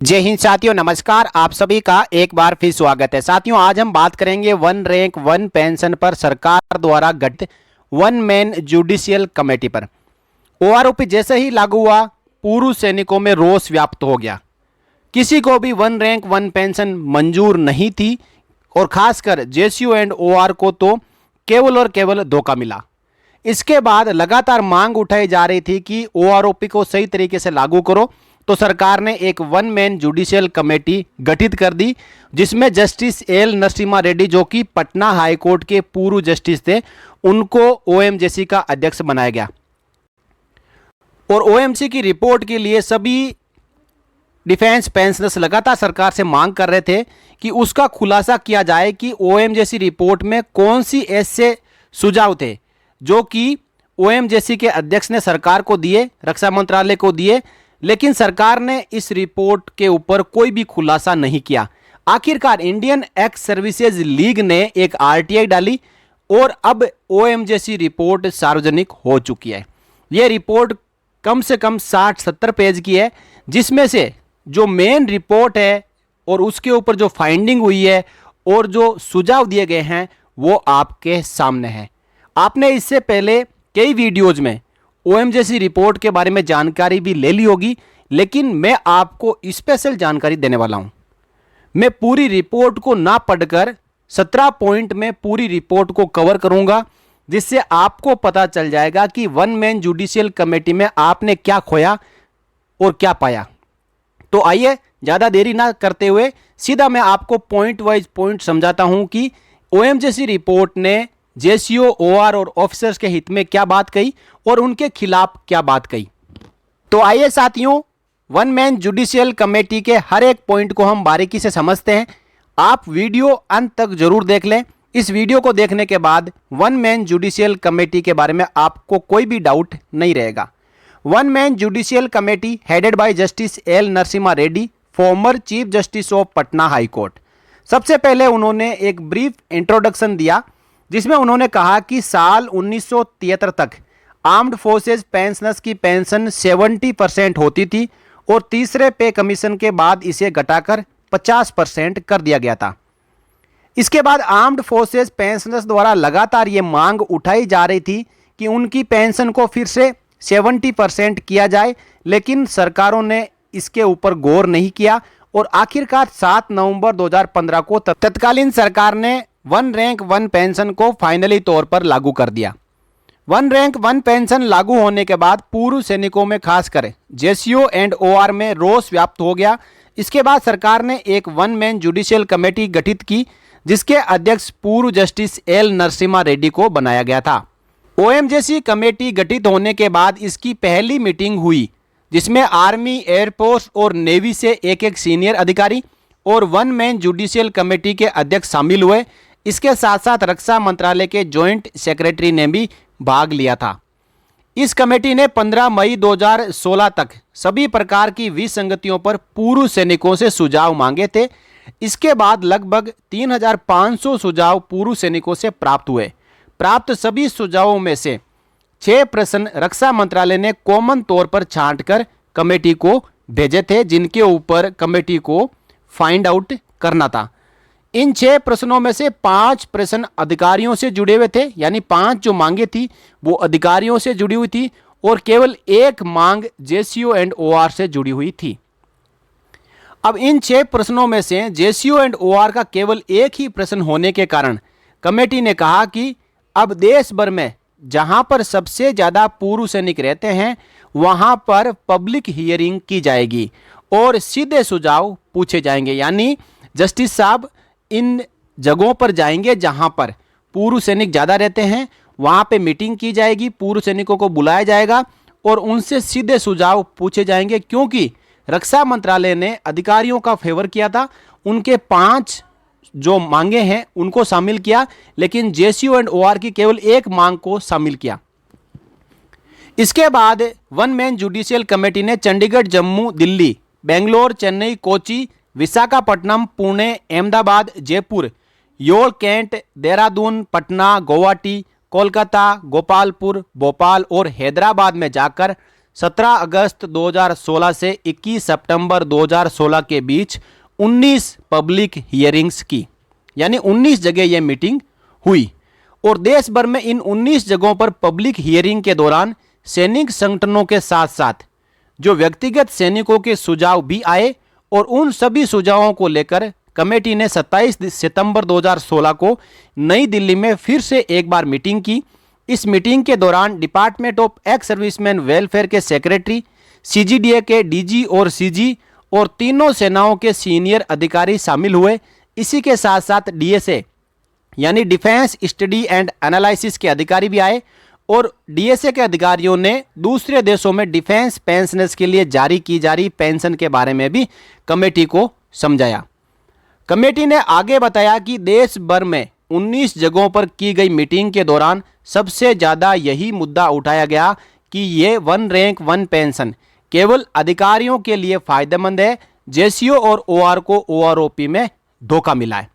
जय हिंद साथियों, नमस्कार। आप सभी का एक बार फिर स्वागत है। साथियों, आज हम बात करेंगे वन रैंक वन पेंशन पर सरकार द्वारा गठित वन मैन जुडिशियल कमेटी पर। ओआरओपी जैसे ही लागू हुआ, पूर्व सैनिकों में रोष व्याप्त हो गया। किसी को भी वन रैंक वन पेंशन मंजूर नहीं थी और खासकर जेसीयू एंड ओआर को तो केवल और केवल धोखा मिला। इसके बाद लगातार मांग उठाई जा रही थी कि ओआरओपी को सही तरीके से लागू करो, तो सरकार ने एक वन मैन जुडिशियल कमेटी गठित कर दी, जिसमें जस्टिस एल नरसिम्हा रेड्डी, जो कि पटना हाई कोर्ट के पूर्व जस्टिस थे, उनको ओएमजेसी का अध्यक्ष बनाया गया। और ओएमसी की रिपोर्ट के लिए सभी डिफेंस पेंशनर्स लगातार सरकार से मांग कर रहे थे कि उसका खुलासा किया जाए कि ओएमजेसी रिपोर्ट में कौन सी ऐसे सुझाव थे जो कि ओएमजेसी के अध्यक्ष ने सरकार को दिए, रक्षा मंत्रालय को दिए, लेकिन सरकार ने इस रिपोर्ट के ऊपर कोई भी खुलासा नहीं किया। आखिरकार इंडियन एक्स सर्विसेज लीग ने एक आरटीआई डाली और अब ओएमजेसी रिपोर्ट सार्वजनिक हो चुकी है। यह रिपोर्ट कम से कम 60-70 पेज की है, जिसमें से जो मेन रिपोर्ट है और उसके ऊपर जो फाइंडिंग हुई है और जो सुझाव दिए गए हैं वो आपके सामने है। आपने इससे पहले कई वीडियोज में ओएमजेसी रिपोर्ट के बारे में जानकारी भी ले ली होगी, लेकिन मैं आपको स्पेशल जानकारी देने वाला हूं। मैं पूरी रिपोर्ट को ना पढ़कर 17 पॉइंट में पूरी रिपोर्ट को कवर करूंगा, जिससे आपको पता चल जाएगा कि वन मैन जुडिशियल कमेटी में आपने क्या खोया और क्या पाया। तो आइए ज़्यादा देरी ना करते हुए सीधा मैं आपको पॉइंट वाइज पॉइंट समझाता हूं कि ओएमजेसी रिपोर्ट ने जेसीओ, ओआर और ऑफिसर्स के हित में क्या बात कही और उनके खिलाफ क्या बात कही। तो आइए साथियों, वन मैन जुडिशियल कमेटी के हर एक पॉइंट को हम बारीकी से समझते हैं। आप वीडियो अंत तक जरूर देख लें। इस वीडियो को देखने के बाद वन मैन जुडिशियल कमेटी के बारे में आपको कोई भी डाउट नहीं रहेगा। One man judicial committee headed by justice L Narasimha Reddy, former chief justice of Patna high court. सबसे पहले उन्होंने एक ब्रीफ इंट्रोडक्शन दिया, जिसमें उन्होंने कहा कि साल 1973 तक आर्म्ड फोर्सेज पेंशनर्स की पेंशन 70% होती थी और तीसरे पे कमीशन के बाद इसे घटाकर 50% कर दिया गया था। इसके बाद आर्म्ड फोर्सेज पेंशनर्स द्वारा लगातार ये मांग उठाई जा रही थी कि उनकी पेंशन को फिर से 70% किया जाए, लेकिन सरकारों ने इसके ऊपर गौर नहीं किया और आखिरकार 7 नवंबर 2015 को तत्कालीन सरकार ने वन रैंक वन पेंशन को फाइनली तौर पर लागू कर दिया। वन रैंक वन पेंशन लागू होने के बाद पूर्व सैनिकों में खासकर जेसीओ एंड ओआर में रोष व्याप्त हो गया। इसके बाद सरकार ने एक वन मैन जुडिशियल कमेटी गठित की, जिसके अध्यक्ष पूर्व जस्टिस एल नरसिम्हा रेड्डी को बनाया गया था। ओएमजेसी कमेटी गठित होने के बाद इसकी पहली मीटिंग हुई, जिसमें आर्मी, एयरफोर्स और नेवी से एक सीनियर अधिकारी और वन मैन जुडिशियल कमेटी के अध्यक्ष शामिल हुए। इसके साथ साथ रक्षा मंत्रालय के जॉइंट सेक्रेटरी ने भी भाग लिया था। इस कमेटी ने 15 मई 2016 तक सभी प्रकार की विसंगतियों पर पूर्व सैनिकों से सुझाव मांगे थे। इसके बाद लगभग 3500 सुझाव पूर्व सैनिकों से प्राप्त हुए। प्राप्त सभी सुझावों में से 6 प्रश्न रक्षा मंत्रालय ने कॉमन तौर पर छांटकर कमेटी को भेजे थे, जिनके ऊपर कमेटी को फाइंड आउट करना था। इन 6 प्रश्नों में से 5 प्रश्न अधिकारियों से जुड़े हुए थे, यानी 5 जो मांगे थी वो अधिकारियों से जुड़ी हुई थी और केवल 1 मांग जेसीओ एंड ओआर से जुड़ी हुई थी। अब इन 6 प्रश्नों में से जेसीओ एंड ओआर का केवल एक ही प्रश्न होने के कारण कमेटी ने कहा कि अब देश भर में जहां पर सबसे ज्यादा पूर्व सैनिक रहते हैं वहां पर पब्लिक हियरिंग की जाएगी और सीधे सुझाव पूछे जाएंगे। यानी जस्टिस साहब इन जगहों पर जाएंगे जहां पर पूर्व सैनिक ज़्यादा रहते हैं, वहां पे मीटिंग की जाएगी, पूर्व सैनिकों को बुलाया जाएगा और उनसे सीधे सुझाव पूछे जाएंगे। क्योंकि रक्षा मंत्रालय ने अधिकारियों का फेवर किया था, उनके 5 जो मांगे हैं उनको शामिल किया, लेकिन जेसीओ एंड ओआर की केवल 1 मांग को शामिल किया। इसके बाद वन मैन जुडिशियल कमेटी ने चंडीगढ़, जम्मू, दिल्ली, बेंगलोर, चेन्नई, कोची, विशाखापट्टनम, पुणे, अहमदाबाद, जयपुर, योल, कैंट, देहरादून, पटना, गुवाहाटी, कोलकाता, गोपालपुर, भोपाल और हैदराबाद में जाकर 17 अगस्त 2016 से 21 सितंबर 2016 के बीच 19 पब्लिक हियरिंग्स की, यानी 19 जगह यह मीटिंग हुई। और देश भर में इन 19 जगहों पर पब्लिक हियरिंग के दौरान सैनिक संगठनों के साथ साथ जो व्यक्तिगत सैनिकों के सुझाव भी आए और उन सभी सुझावों को लेकर कमेटी ने 27 सितंबर 2016 को नई दिल्ली में फिर से एक बार मीटिंग की। इस मीटिंग के दौरान department of ex serviceman welfare के सेक्रेटरी, सीजीडीए के डीजी और सीजी और तीनों सेनाओं के सीनियर अधिकारी शामिल हुए। इसी के साथ साथ डीएसए यानी डिफेंस स्टडी एंड एनालिसिस के अधिकारी भी आए और डीएसए के अधिकारियों ने दूसरे देशों में डिफेंस पेंशनर्स के लिए जारी की जा रही पेंशन के बारे में भी कमेटी को समझाया। कमेटी ने आगे बताया कि देश भर में 19 जगहों पर की गई मीटिंग के दौरान सबसे ज़्यादा यही मुद्दा उठाया गया कि ये वन रैंक वन पेंशन केवल अधिकारियों के लिए फायदेमंद है, जेसीओ और ओआर को ओआरओपी में धोखा मिला है।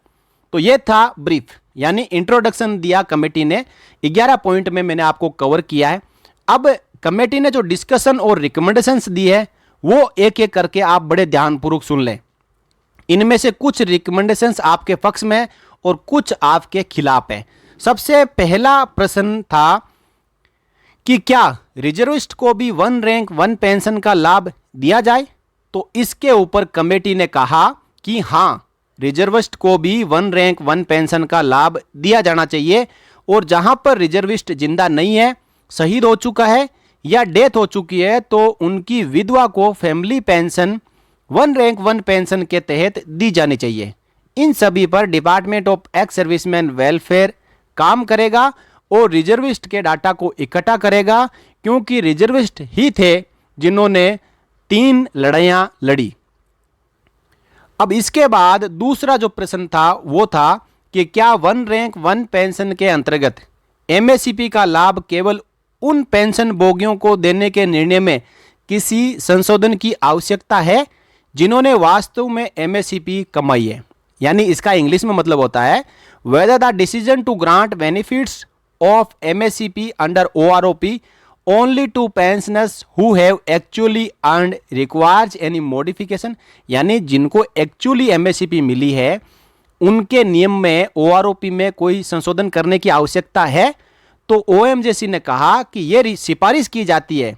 तो ये था ब्रीफ, यानी इंट्रोडक्शन दिया कमेटी ने। 11 पॉइंट में मैंने आपको कवर किया है। अब कमेटी ने जो डिस्कशन और रिकमेंडेशंस दी है वो एक एक करके आप बड़े ध्यानपूर्वक सुन लें। इनमें से कुछ रिकमेंडेशंस आपके पक्ष में है और कुछ आपके खिलाफ है। सबसे पहला प्रश्न था कि क्या रिजर्विस्ट को भी वन रैंक वन पेंशन का लाभ दिया जाए? तो इसके ऊपर कमेटी ने कहा कि हाँ, रिजर्विस्ट को भी वन रैंक वन पेंशन का लाभ दिया जाना चाहिए और जहां पर रिजर्विस्ट जिंदा नहीं है, शहीद हो चुका है या डेथ हो चुकी है तो उनकी विधवा को family pension one rank one pension के तहत दी जानी चाहिए। इन सभी पर department of ex serviceman welfare काम करेगा और रिजर्विस्ट के डाटा को इकट्ठा करेगा, क्योंकि रिजर्विस्ट ही थे जिन्होंने 3 लड़ाइयां लड़ी। अब इसके बाद दूसरा जो प्रश्न था वो था कि क्या वन रैंक वन पेंशन के अंतर्गत एमएससीपी का लाभ केवल उन पेंशन भोगियों को देने के निर्णय में किसी संशोधन की आवश्यकता है जिन्होंने वास्तव में एमएससीपी कमाई है। यानी इसका इंग्लिश में मतलब होता है whether the decision to grant benefits of MSCP under OROP only to pensioners who have actually earned requires any modification, यानी जिनको एक्चुअली एमएससीपी मिली है उनके नियम में ओआरओपी में कोई संशोधन करने की आवश्यकता है। तो ओएमजेसी ने कहा कि यह सिफारिश की जाती है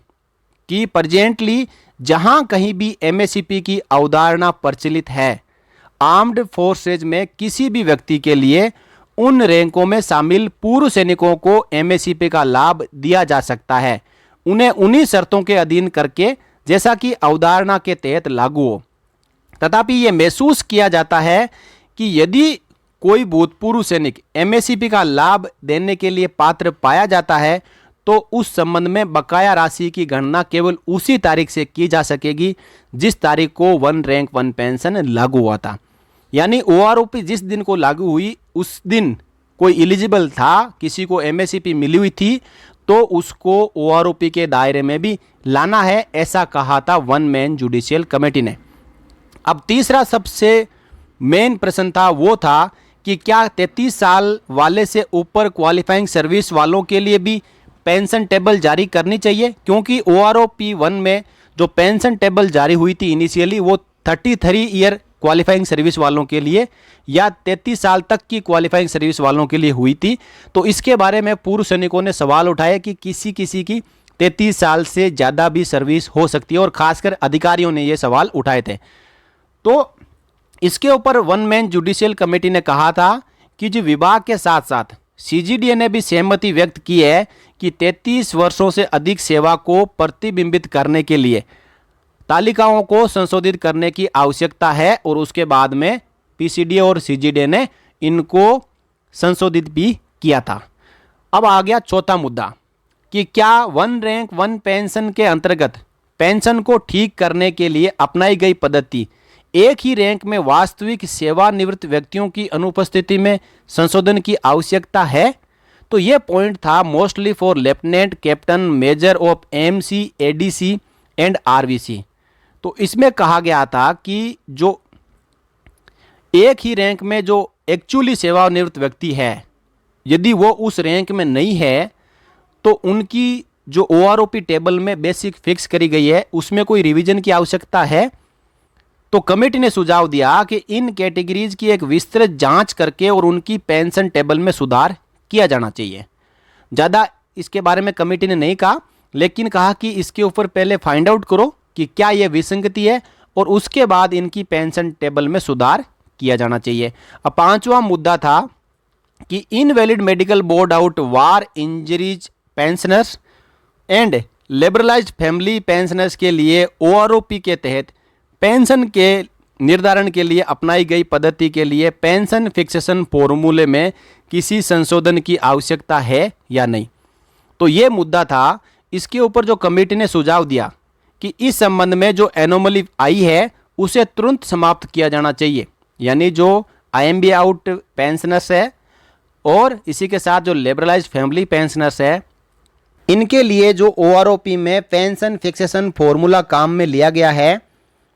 कि प्रेजेंटली जहां कहीं भी एमएससीपी की अवधारणा प्रचलित है, आर्म्ड फोर्सेज में किसी भी व्यक्ति के लिए उन रैंकों में शामिल पूर्व सैनिकों को एमएससीपी का लाभ दिया जा सकता है, उन्हें उन्हीं शर्तों के अधीन करके जैसा कि अवधारणा के तहत लागू हो। तथापि यह महसूस किया जाता है कि यदि कोई भूतपूर्व सैनिक एमएससीपी का लाभ देने के लिए पात्र पाया जाता है तो उस संबंध में बकाया राशि की गणना केवल उसी तारीख से की जा सकेगी जिस तारीख को वन रैंक वन पेंशन लागू हुआ था। यानी ओआरओपी जिस दिन को लागू हुई उस दिन कोई एलिजिबल था, किसी को एमएससीपी मिली हुई थी, तो उसको ओआरओपी के दायरे में भी लाना है, ऐसा कहा था वन मैन जुडिशियल कमेटी ने। अब तीसरा सबसे मेन प्रश्न था वो था कि क्या 33 साल वाले से ऊपर क्वालिफाइंग सर्विस वालों के लिए भी पेंशन टेबल जारी करनी चाहिए, क्योंकि ओआरओपी 1 में जो पेंशन टेबल जारी हुई थी इनिशियली वो 33 ईयर क्वालिफाइंग सर्विस वालों के लिए या 33 साल तक की क्वालिफाइंग सर्विस वालों के लिए हुई थी। तो इसके बारे में पूर्व सैनिकों ने सवाल उठाए कि किसी किसी की 33 साल से ज़्यादा भी सर्विस हो सकती है और खासकर अधिकारियों ने ये सवाल उठाए थे। तो इसके ऊपर वन मैन जुडिशियल कमेटी ने कहा था कि जो विभाग के साथ साथ सीजीडीए ने भी सहमति व्यक्त की है कि 33 वर्षों से अधिक सेवा को प्रतिबिंबित करने के लिए तालिकाओं को संशोधित करने की आवश्यकता है और उसके बाद में पीसीडीए और सीजीडीए ने इनको संशोधित भी किया था। अब आ गया चौथा मुद्दा कि क्या वन रैंक वन पेंशन के अंतर्गत पेंशन को ठीक करने के लिए अपनाई गई पद्धति एक ही रैंक में वास्तविक सेवानिवृत्त व्यक्तियों की अनुपस्थिति में संशोधन की आवश्यकता है। तो यह पॉइंट था mostly for lieutenant captain measure of MC ADC and RVC. तो इसमें कहा गया था कि जो एक ही रैंक में जो एक्चुअली सेवानिवृत्त व्यक्ति है, यदि वो उस रैंक में नहीं है तो उनकी जो OROP टेबल में बेसिक फिक्स करी गई है उसमें कोई रिवीजन की आवश्यकता है? तो कमेटी ने सुझाव दिया कि इन कैटेगरीज की एक विस्तृत जांच करके और उनकी पेंशन टेबल में सुधार किया जाना चाहिए। ज़्यादा इसके बारे में कमेटी ने नहीं कहा, लेकिन कहा कि इसके ऊपर पहले फाइंड आउट करो कि क्या ये विसंगति है और उसके बाद इनकी पेंशन टेबल में सुधार किया जाना चाहिए। अब पांचवा मुद्दा था कि invalid medical board out war injuries pensioners and liberalised family pensioners के लिए OROP के तहत पेंशन के निर्धारण के लिए अपनाई गई पद्धति के लिए पेंशन फिक्सेशन फॉर्मूले में किसी संशोधन की आवश्यकता है या नहीं। तो ये मुद्दा था। इसके ऊपर जो कमेटी ने सुझाव दिया कि इस संबंध में जो एनोमली आई है उसे तुरंत समाप्त किया जाना चाहिए, यानी जो IMB आउट पेंशनर्स है और इसी के साथ जो लिबरलाइज्ड फैमिली पेंशनर्स है, इनके लिए जो OROP में पेंशन फिक्सेशन फॉर्मूला काम में लिया गया है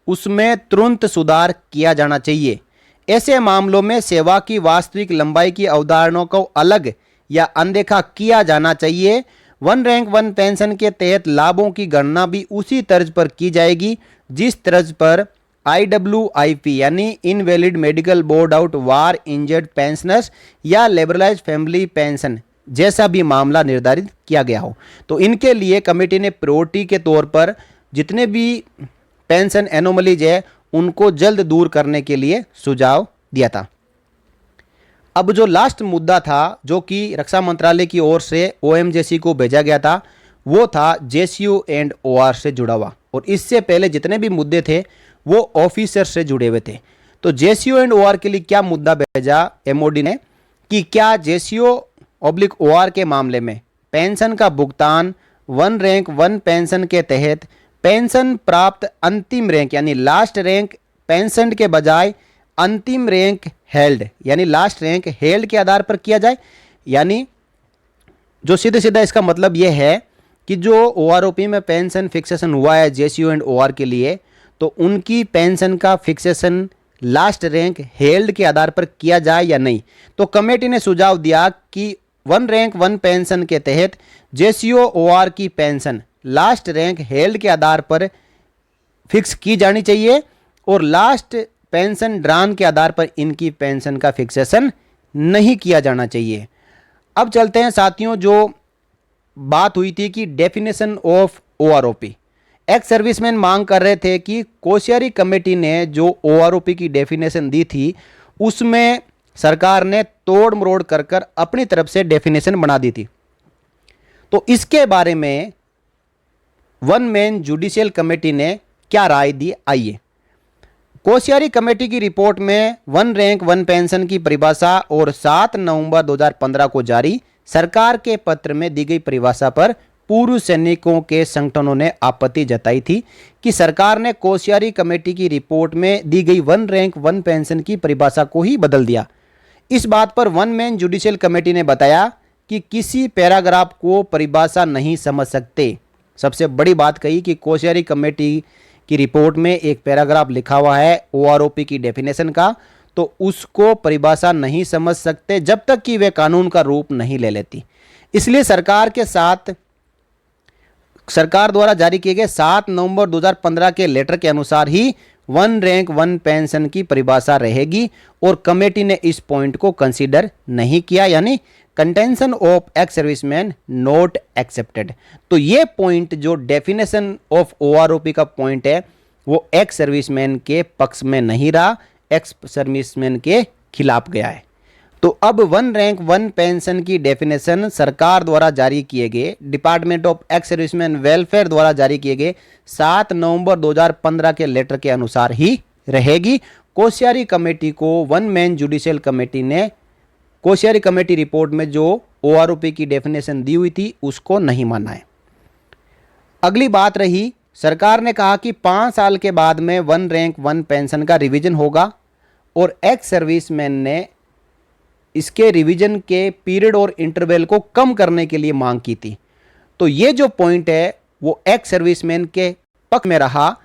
उसमें तुरंत सुधार किया जाना चाहिए। ऐसे मामलों में सेवा की वास्तविक लंबाई की अवधारणाओं को अलग या अनदेखा किया जाना चाहिए। वन रैंक वन पेंशन के तहत लाभों की गणना भी उसी तर्ज पर की जाएगी जिस तर्ज पर IWIP यानी इनवैलिड मेडिकल बोर्ड आउट वार इंजर्ड पेंशनर्स या लिबरलाइज्ड फैमिली पेंशन जैसा भी मामला निर्धारित किया गया हो। तो इनके लिए कमेटी ने प्रायोरिटी के तौर पर जितने भी पेंशन एनोमलीज है उनको जल्द दूर करने के लिए सुझाव दिया था। अब जो लास्ट मुद्दा था जो कि रक्षा मंत्रालय की ओर से OMJC को भेजा गया था वो था JCO एंड OR से जुड़ा हुआ, और इससे पहले जितने भी मुद्दे थे वो ऑफिसर से जुड़े हुए थे। तो JCO एंड OR के लिए क्या मुद्दा भेजा MOD ने कि क्या JCO/OR के मामले में पेंशन का भुगतान वन रैंक वन पेंशन के तहत पेंशन प्राप्त अंतिम रैंक यानी लास्ट रैंक पेंशन के बजाय अंतिम रैंक हेल्ड यानी लास्ट रैंक हेल्ड के आधार पर किया जाए। यानी जो सीधे सीधा इसका मतलब यह है कि जो OROP में पेंशन फिक्सेशन हुआ है JCO एंड OR के लिए, तो उनकी पेंशन का फिक्सेशन लास्ट रैंक हेल्ड के आधार पर किया जाए या नहीं। तो कमेटी ने सुझाव दिया कि वन रैंक वन पेंशन के तहत JCO OR की पेंशन लास्ट रैंक हेल्ड के आधार पर फिक्स की जानी चाहिए और लास्ट पेंशन ड्रान के आधार पर इनकी पेंशन का फिक्सेशन नहीं किया जाना चाहिए। अब चलते हैं साथियों, जो बात हुई थी कि definition of OROP, ex serviceman मांग कर रहे थे कि कोश्यारी कमेटी ने जो OROP की डेफिनेशन दी थी उसमें सरकार ने तोड़ मरोड़ कर कर अपनी तरफ से डेफिनेशन बना दी थी। तो इसके बारे में वन मैन जुडिशियल कमेटी ने क्या राय दी, आइए। कोश्यारी कमेटी की रिपोर्ट में वन रैंक वन पेंशन की परिभाषा और 7 नवंबर 2015 को जारी सरकार के पत्र में दी गई परिभाषा पर पूर्व सैनिकों के संगठनों ने आपत्ति जताई थी कि सरकार ने कोश्यारी कमेटी की रिपोर्ट में दी गई वन रैंक वन पेंशन की परिभाषा को ही बदल दिया। इस बात पर वन मैन जुडिशियल कमेटी ने बताया कि किसी पैराग्राफ को परिभाषा नहीं समझ सकते। सबसे बड़ी बात कही कि कोश्यारी कमेटी की रिपोर्ट में एक पैराग्राफ लिखा हुआ है OROP की डेफिनेशन का, तो उसको परिभाषा नहीं समझ सकते जब तक कि वे कानून का रूप नहीं ले लेती। इसलिए सरकार द्वारा जारी किए गए 7 नवंबर 2015 के लेटर के अनुसार ही वन रैंक वन पेंशन की परिभाषा रहेगी और कमेटी ने इस पॉइंट को कंसीडर नहीं किया, यानी contention of ex serviceman not accepted. तो ये पॉइंट जो डेफिनेशन ऑफ OROP का पॉइंट है वो एक्स सर्विसमैन के पक्ष में नहीं रहा, एक्स सर्विसमैन के खिलाफ गया है। तो अब वन रैंक वन पेंशन की डेफिनेशन सरकार द्वारा जारी किए गए department of ex serviceman welfare द्वारा जारी किए गए 7 नवंबर 2015 के लेटर के अनुसार ही रहेगी। कोश्यारी कमेटी को वन मैन जुडिशियल कमेटी ने कोश्यारी कमेटी रिपोर्ट में जो OROP की डेफिनेशन दी हुई थी उसको नहीं माना है। अगली बात रही, सरकार ने कहा कि 5 साल के बाद में वन रैंक वन पेंशन का रिवीजन होगा और एक्स सर्विसमैन ने इसके रिवीजन के पीरियड और इंटरवल को कम करने के लिए मांग की थी। तो ये जो पॉइंट है वो एक्स सर्विसमैन के पक्ष में रहा।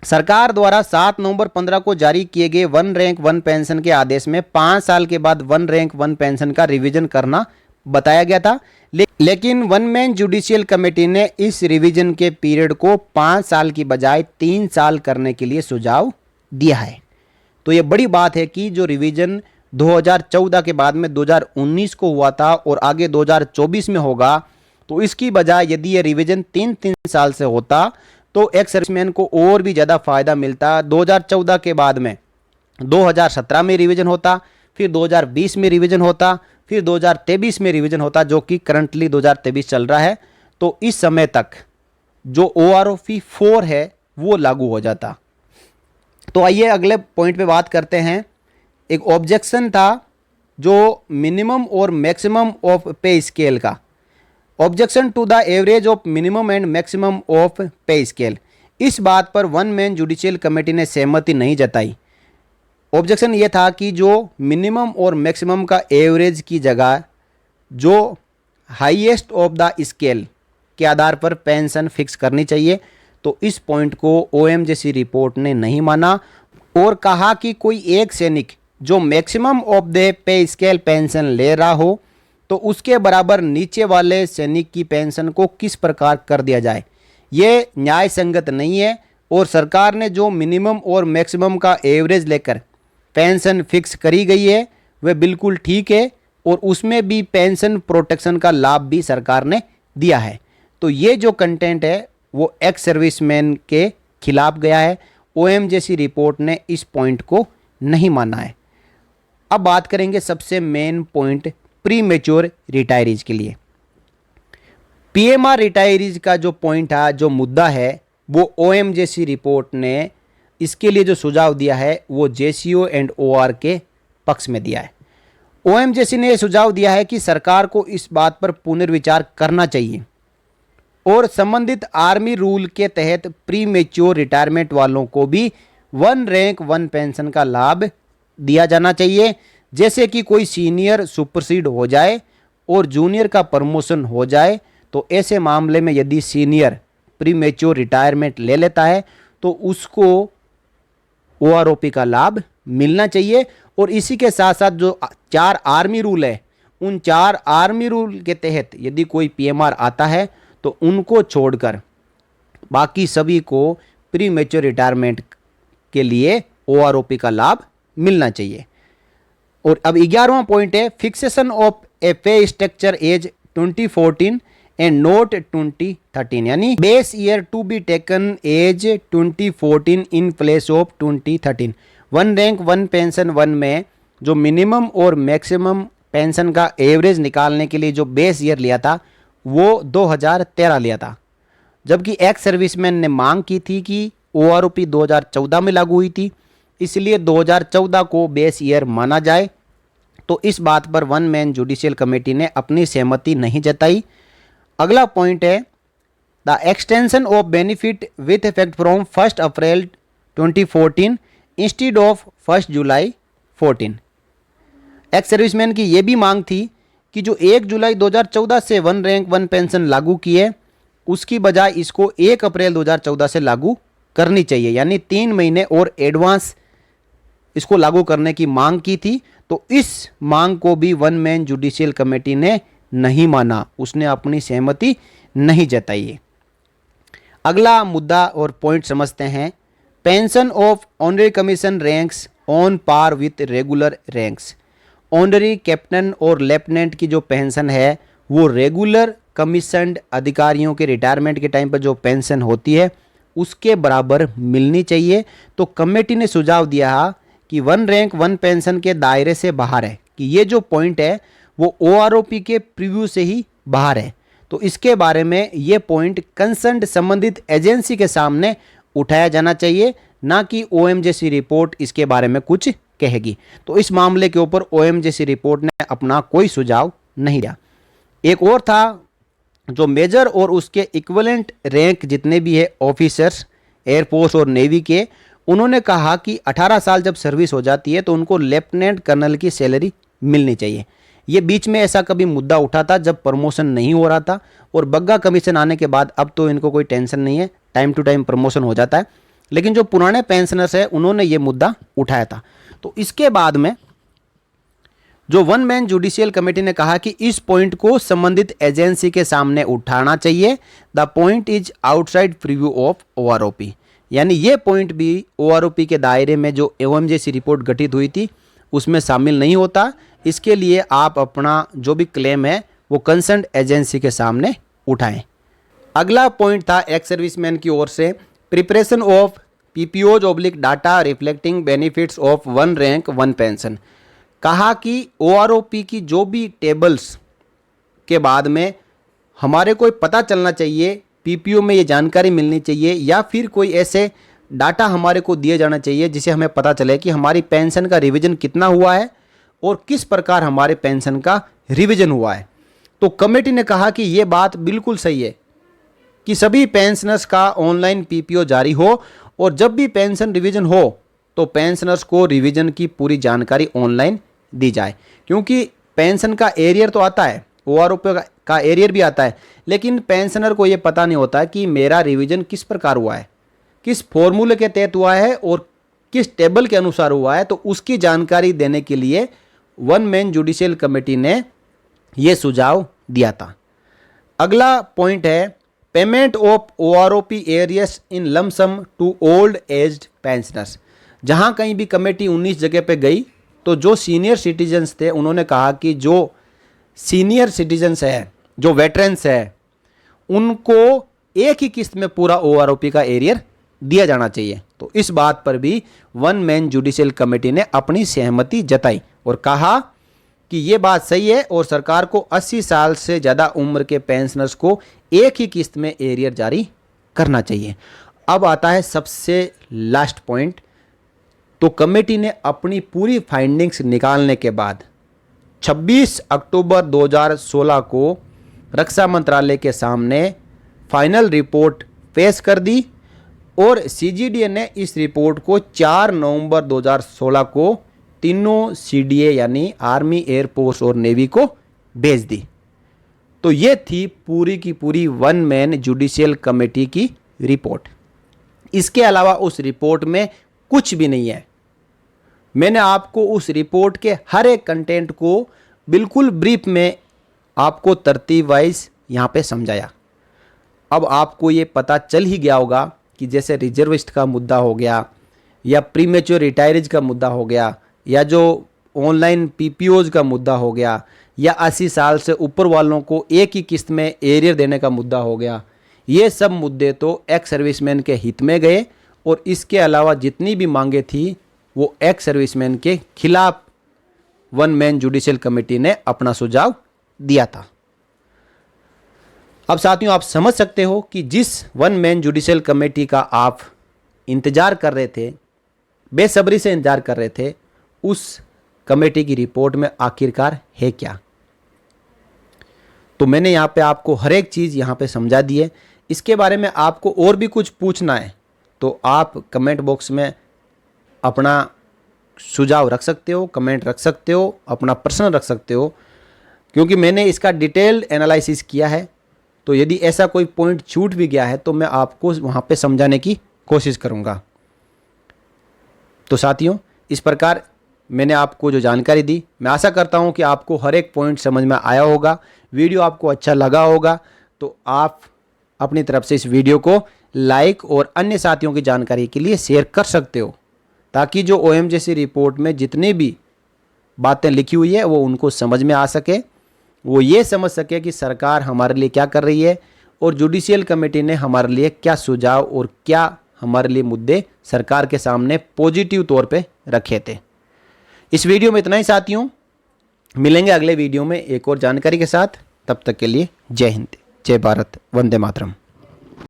सरकार द्वारा 7 नवंबर 15 को जारी किए गए वन रैंक वन पेंशन के आदेश में 5 साल के बाद वन रैंक वन पेंशन का रिवीजन करना बताया गया था। लेकिन वन मैन जुडिशियल कमेटी ने इस रिवीजन के पीरियड को 5 साल की बजाय 3 साल करने के लिए सुझाव दिया है। तो ये बड़ी बात है कि जो रिवीजन 2014 के बाद में 2019 को हुआ था और आगे 2024 में होगा, तो इसकी बजाय यदि ये रिवीजन 3-3 साल से होता तो एक्स सर्विसमैन को और भी ज़्यादा फायदा मिलता। 2014 के बाद में 2017 में रिवीजन होता, फिर 2020 में रिवीजन होता, फिर 2023 में रिवीजन होता, जो कि करंटली 2023 चल रहा है। तो इस समय तक जो OROP 4 है वो लागू हो जाता। तो आइए अगले पॉइंट पे बात करते हैं। एक ऑब्जेक्शन था जो मिनिमम और मैक्सिमम ऑफ पे स्केल का। Objection to the average of minimum and maximum of pay scale. इस बात पर वन मैन जुडिशियल कमेटी ने सहमति नहीं जताई। ऑब्जेक्शन ये था कि जो मिनिमम और मैक्सिमम का एवरेज की जगह जो हाईएस्ट ऑफ द स्केल के आधार पर पेंशन फिक्स करनी चाहिए। तो इस पॉइंट को OMJC रिपोर्ट ने नहीं माना और कहा कि कोई एक सैनिक जो maximum of the pay scale pension ले रहा हो तो उसके बराबर नीचे वाले सैनिक की पेंशन को किस प्रकार कर दिया जाए, ये न्याय संगत नहीं है। और सरकार ने जो मिनिमम और मैक्सिमम का एवरेज लेकर पेंशन फिक्स करी गई है वह बिल्कुल ठीक है और उसमें भी पेंशन प्रोटेक्शन का लाभ भी सरकार ने दिया है। तो ये जो कंटेंट है वो एक्स सर्विसमैन के खिलाफ गया है। OMJC रिपोर्ट ने इस पॉइंट को नहीं माना है। अब बात करेंगे सबसे main point pre mature retirees के लिए। PMR रिटायरीज का जो पॉइंट है, जो मुद्दा है, वो OMJC रिपोर्ट ने इसके लिए जो सुझाव दिया है वो JCO एंड OR के पक्ष में दिया है। OMJC ने यह सुझाव दिया है कि सरकार को इस बात पर पुनर्विचार करना चाहिए और संबंधित आर्मी रूल के तहत प्री मैच्योर रिटायरमेंट वालों को भी 1 रैंक 1 पेंशन का लाभ दिया जाना चाहिए। जैसे कि कोई सीनियर सुपरसीड हो जाए और जूनियर का प्रमोशन हो जाए, तो ऐसे मामले में यदि सीनियर प्री मैच्योर रिटायरमेंट ले लेता है तो उसको OROP का लाभ मिलना चाहिए। और इसी के साथ साथ जो 4 आर्मी रूल है, उन 4 आर्मी रूल के तहत यदि कोई PMR आता है तो उनको छोड़कर बाकी सभी को प्री मैच्योर रिटायरमेंट के लिए OROP का लाभ मिलना चाहिए। और अब 11वां पॉइंट है fixation of a pay structure as 2014 and not 2013, यानी base year to be taken as 2014 in place of 2013। 1 rank 1 pension 1 में जो मिनिमम और मैक्सिमम पेंशन का एवरेज निकालने के लिए जो बेस ईयर लिया था वो 2013 लिया था, जबकि एक्स सर्विसमैन ने मांग की थी कि OROP 2014 में लागू हुई थी, इसलिए 2014 को बेस ईयर माना जाए। तो इस बात पर वन मैन जुडिशियल कमेटी ने अपनी सहमति नहीं जताई। अगला पॉइंट है the extension of benefit with effect from 1 April 2014 instead of 1 July 14। Ex serviceman की यह भी मांग थी कि जो 1 जुलाई 2014 से 1 रैंक 1 पेंशन लागू की है उसकी बजाय इसको 1 अप्रैल 2014 से लागू करनी चाहिए, यानी 3 महीने और एडवांस इसको लागू करने की मांग की थी। तो इस मांग को भी वन मैन जुडिशियल कमेटी ने नहीं माना, उसने अपनी सहमति नहीं जताई। अगला मुद्दा और पॉइंट समझते हैं pension of honorary commission ranks on par with regular ranks. Honorary captain और लेफ्टिनेंट की जो पेंशन है वो रेगुलर कमीशन्ड अधिकारियों के रिटायरमेंट के टाइम पर जो पेंशन होती है उसके बराबर मिलनी चाहिए। तो कमेटी ने सुझाव दिया कि 1 रैंक 1 पेंशन के दायरे से बाहर है, कि ये जो पॉइंट है वो OROP के प्रीव्यू से ही बाहर है। तो इसके बारे में ये पॉइंट कंसर्न्ड संबंधित एजेंसी के सामने उठाया जाना चाहिए, ना कि OMJC रिपोर्ट इसके बारे में कुछ कहेगी। तो इस मामले के ऊपर OMJC रिपोर्ट ने अपना कोई सुझाव नहीं दिया। एक और था जो मेजर और उसके इक्विवेलेंट रैंक जितने भी है ऑफिसर्स एयरफोर्स और नेवी के, उन्होंने कहा कि 18 साल जब सर्विस हो जाती है तो उनको लेफ्टिनेंट कर्नल की सैलरी मिलनी चाहिए। ये बीच में ऐसा कभी मुद्दा उठा था जब प्रमोशन नहीं हो रहा था, और बग्गा कमीशन आने के बाद अब तो इनको कोई टेंशन नहीं है, टाइम टू टाइम प्रमोशन हो जाता है। लेकिन जो पुराने पेंशनर्स हैं उन्होंने ये मुद्दा उठाया था। तो इसके बाद में जो वन मैन जुडिशियल कमेटी ने कहा कि इस पॉइंट को संबंधित एजेंसी के सामने उठाना चाहिए। The point is outside preview of OROP, यानी ये पॉइंट भी ओआरओपी के दायरे में जो ओएमजेसी रिपोर्ट गठित हुई थी उसमें शामिल नहीं होता। इसके लिए आप अपना जो भी क्लेम है वो कंसर्न एजेंसी के सामने उठाएं। अगला पॉइंट था एक्स सर्विसमैन की ओर से, preparation of PPOs oblique data reflecting benefits of one rank one pension. कहा कि ओआरओपी की जो भी टेबल्स के बाद में हमारे को पता चलना चाहिए, पीपीओ में ये जानकारी मिलनी चाहिए या फिर कोई ऐसे डाटा हमारे को दिए जाना चाहिए जिसे हमें पता चले कि हमारी पेंशन का रिवीजन कितना हुआ है और किस प्रकार हमारे पेंशन का रिवीजन हुआ है। तो कमेटी ने कहा कि ये बात बिल्कुल सही है कि सभी पेंशनर्स का ऑनलाइन पीपीओ जारी हो और जब भी पेंशन रिवीजन हो तो पेंशनर्स को रिवीजन की पूरी जानकारी ऑनलाइन दी जाए, क्योंकि पेंशन का एरियर तो आता है, ओआरओपी का एरियर भी आता है, लेकिन पेंशनर को ये पता नहीं होता कि मेरा रिवीजन किस प्रकार हुआ है, किस फॉर्मूले के तहत हुआ है और किस टेबल के अनुसार हुआ है। तो उसकी जानकारी देने के लिए वन मैन जुडिशियल कमेटी ने ये सुझाव दिया था। अगला पॉइंट है payment of OROP arrears in lump sum to old aged pensioners. जहाँ कहीं भी कमेटी 19 जगह पे गई तो जो सीनियर सिटीजन्स थे उन्होंने कहा कि जो सीनियर सिटीजन्स है, जो वेटरन्स है, उनको एक ही किस्त में पूरा ओआरओपी का एरियर दिया जाना चाहिए। तो इस बात पर भी वन मैन जुडिशियल कमेटी ने अपनी सहमति जताई और कहा कि ये बात सही है और सरकार को 80 साल से ज़्यादा उम्र के पेंशनर्स को एक ही किस्त में एरियर जारी करना चाहिए। अब आता है सबसे लास्ट पॉइंट। तो कमेटी ने अपनी पूरी फाइंडिंग्स निकालने के बाद 26 अक्टूबर 2016 को रक्षा मंत्रालय के सामने फाइनल रिपोर्ट पेश कर दी और सीजीडीए ने इस रिपोर्ट को 4 नवंबर 2016 को तीनों सीडीए यानी आर्मी, एयरफोर्स और नेवी को भेज दी। तो ये थी पूरी की पूरी वन मैन जुडिशियल कमेटी की रिपोर्ट। इसके अलावा उस रिपोर्ट में कुछ भी नहीं है। मैंने आपको उस रिपोर्ट के हर एक कंटेंट को बिल्कुल ब्रीफ में आपको तरतीब वाइज यहाँ पे समझाया। अब आपको ये पता चल ही गया होगा कि जैसे रिजर्विस्ट का मुद्दा हो गया या प्रीमेच्योर रिटायरीज का मुद्दा हो गया या जो ऑनलाइन पीपीओज का मुद्दा हो गया या 80 साल से ऊपर वालों को एक ही किस्त में एरियर देने का मुद्दा हो गया, ये सब मुद्दे तो एक्स सर्विसमैन के हित में गए और इसके अलावा जितनी भी मांगे थी वो एक्स सर्विसमैन के खिलाफ वन मैन जुडिशियल कमेटी ने अपना सुझाव दिया था। अब साथियों आप समझ सकते हो कि जिस वन मैन जुडिशियल कमेटी का आप इंतजार कर रहे थे, बेसब्री से इंतजार कर रहे थे, उस कमेटी की रिपोर्ट में आखिरकार है क्या। तो मैंने यहाँ पे आपको हर एक चीज़ यहाँ पे समझा दी है। इसके बारे में आपको और भी कुछ पूछना है तो आप कमेंट बॉक्स में अपना सुझाव रख सकते हो, कमेंट रख सकते हो, अपना प्रश्न रख सकते हो, क्योंकि मैंने इसका डिटेल्ड एनालिसिस किया है। तो यदि ऐसा कोई पॉइंट छूट भी गया है तो मैं आपको वहाँ पे समझाने की कोशिश करूँगा। तो साथियों इस प्रकार मैंने आपको जो जानकारी दी, मैं आशा करता हूँ कि आपको हर एक पॉइंट समझ में आया होगा, वीडियो आपको अच्छा लगा होगा। तो आप अपनी तरफ से इस वीडियो को लाइक और अन्य साथियों की जानकारी के लिए शेयर कर सकते हो, ताकि जो ओएमजेसी रिपोर्ट में जितनी भी बातें लिखी हुई है वो उनको समझ में आ सके, वो ये समझ सके कि सरकार हमारे लिए क्या कर रही है और जुडिशियल कमेटी ने हमारे लिए क्या सुझाव और क्या हमारे लिए मुद्दे सरकार के सामने पॉजिटिव तौर पे रखे थे। इस वीडियो में इतना ही साथियों, मिलेंगे अगले वीडियो में एक और जानकारी के साथ। तब तक के लिए जय हिंद, जय भारत, वंदे मातरम।